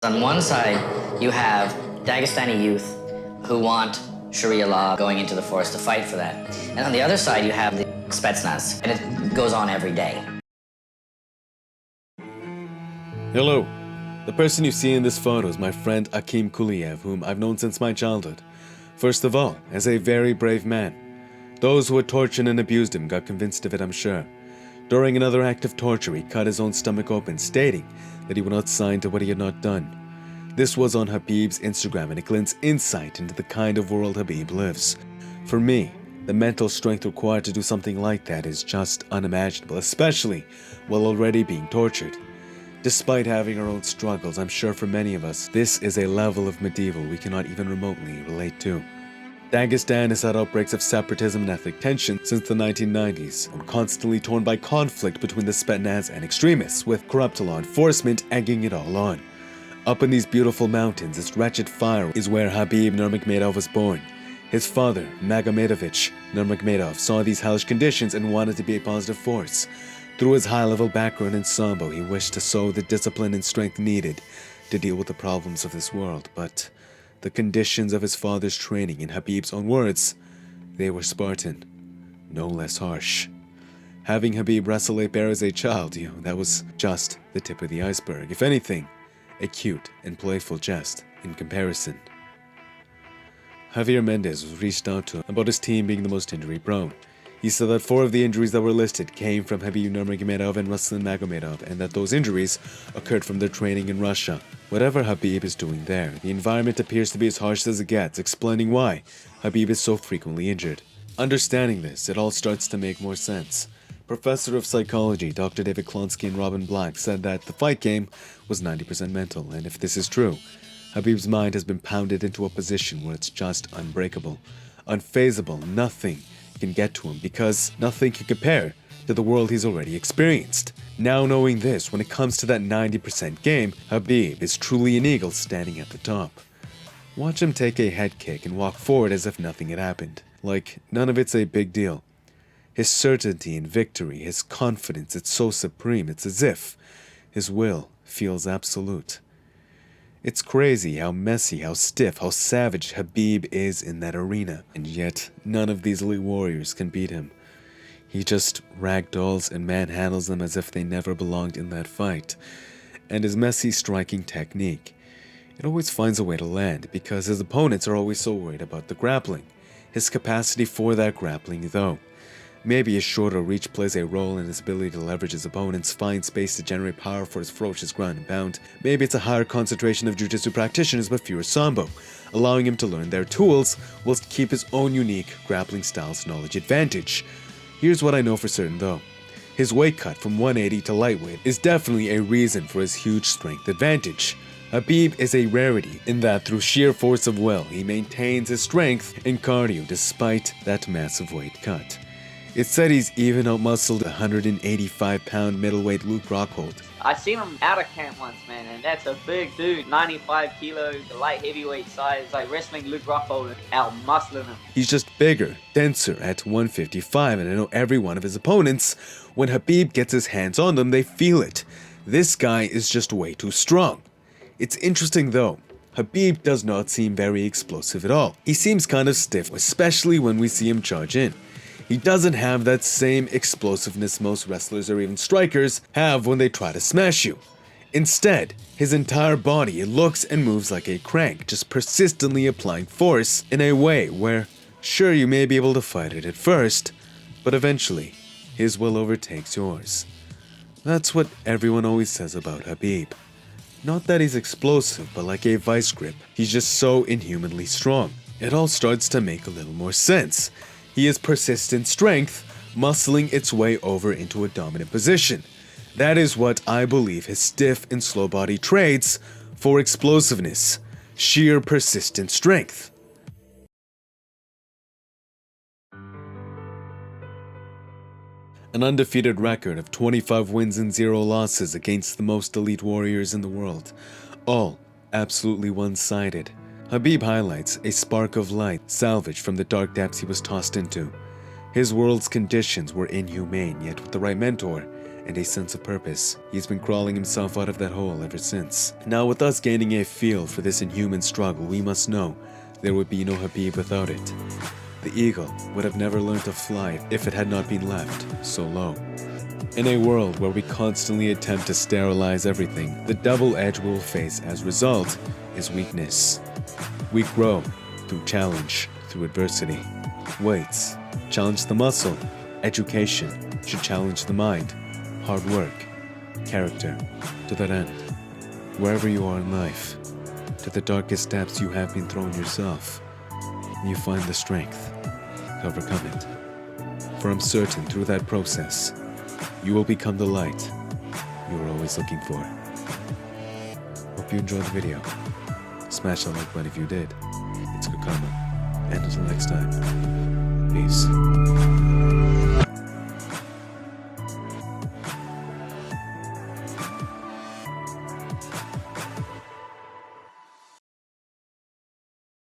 On one side, you have Dagestani youth who want Sharia law going into the forest to fight for that. And on the other side, you have the Spetsnaz, and it goes on every day. Hello. The person you see in this photo is my friend Akim Kuliev, whom I've known since my childhood. First of all, as a very brave man. Those who had tortured and abused him got convinced of it, I'm sure. During another act of torture, he cut his own stomach open, stating that he would not sign to what he had not done. This was on Khabib's Instagram, and it glints insight into the kind of world Khabib lives. For me, the mental strength required to do something like that is just unimaginable, especially while already being tortured. Despite having our own struggles, I'm sure for many of us, this is a level of medieval we cannot even remotely relate to. Dagestan has had outbreaks of separatism and ethnic tension since the 1990s, and constantly torn by conflict between the Spetsnaz and extremists, with corrupt law enforcement egging it all on. Up in these beautiful mountains, this wretched fire is where Khabib Nurmagomedov was born. His father, Magomedovich Nurmagomedov, saw these hellish conditions and wanted to be a positive force. Through his high-level background in Sambo, he wished to sow the discipline and strength needed to deal with the problems of this world, but the conditions of his father's training, in Khabib's own words, they were Spartan, no less harsh. Having Khabib wrestle a bear as a child, that was just the tip of the iceberg. If anything, a cute and playful jest in comparison. Javier Mendez was reached out to about his team being the most injury-prone. He said that 4 of the injuries that were listed came from Khabib Nurmagomedov and Ruslan Magomedov, and that those injuries occurred from their training in Russia. Whatever Khabib is doing there, the environment appears to be as harsh as it gets, explaining why Khabib is so frequently injured. Understanding this, it all starts to make more sense. Professor of psychology Dr. David Klonsky and Robin Black said that the fight game was 90% mental, and if this is true, Khabib's mind has been pounded into a position where it's just unbreakable, unfazable. Nothing can get to him because nothing can compare to the world he's already experienced. Now knowing this, when it comes to that 90% game, Khabib is truly an eagle standing at the top. Watch him take a head kick and walk forward as if nothing had happened. Like none of it's a big deal. His certainty in victory, his confidence, it's so supreme, it's as if his will feels absolute. It's crazy how messy, how stiff, how savage Khabib is in that arena, and yet none of these elite warriors can beat him. He just ragdolls and manhandles them as if they never belonged in that fight. And his messy striking technique, it always finds a way to land because his opponents are always so worried about the grappling. His capacity for that grappling, though. Maybe his shorter reach plays a role in his ability to leverage his opponents, find space to generate power for his ferocious ground and pound. Maybe it's a higher concentration of jiu-jitsu practitioners but fewer sambo, allowing him to learn their tools whilst keep his own unique grappling style's knowledge advantage. Here's what I know for certain though. His weight cut from 180 to lightweight is definitely a reason for his huge strength advantage. Khabib is a rarity in that through sheer force of will, he maintains his strength and cardio despite that massive weight cut. It's said he's even outmuscled 185-pound middleweight Luke Rockhold. I seen him out of camp once, man, and that's a big dude, 95 kilos, the light heavyweight size, like wrestling Luke Rockhold, out-muscling him. He's just bigger, denser at 155, and I know every one of his opponents, when Khabib gets his hands on them, they feel it. This guy is just way too strong. It's interesting though. Khabib does not seem very explosive at all. He seems kind of stiff, especially when we see him charge in. He doesn't have that same explosiveness most wrestlers or even strikers have when they try to smash you. Instead, his entire body looks and moves like a crank, just persistently applying force in a way where, sure, you may be able to fight it at first, but eventually, his will overtakes yours. That's what everyone always says about Khabib. Not that he's explosive, but like a vice grip, he's just so inhumanly strong. It all starts to make a little more sense. He has persistent strength, muscling its way over into a dominant position. That is what I believe his stiff and slow body trades for explosiveness, sheer persistent strength. An undefeated record of 25 wins and 0 losses against the most elite warriors in the world, all absolutely one-sided. Khabib highlights a spark of light salvaged from the dark depths he was tossed into. His world's conditions were inhumane, yet with the right mentor and a sense of purpose. He's been crawling himself out of that hole ever since. Now, with us gaining a feel for this inhuman struggle, we must know there would be no Khabib without it. The eagle would have never learned to fly if it had not been left so low. In a world where we constantly attempt to sterilize everything, the double edge we will face as a result is weakness. We grow through challenge, through adversity. Weights challenge the muscle. Education should challenge the mind. Hard work, character, to that end. Wherever you are in life, to the darkest depths you have been thrown yourself, you find the strength to overcome it. For I'm certain through that process, you will become the light you were always looking for. Hope you enjoyed the video. Smash that like button if you did. It's good karma. And until next time, peace.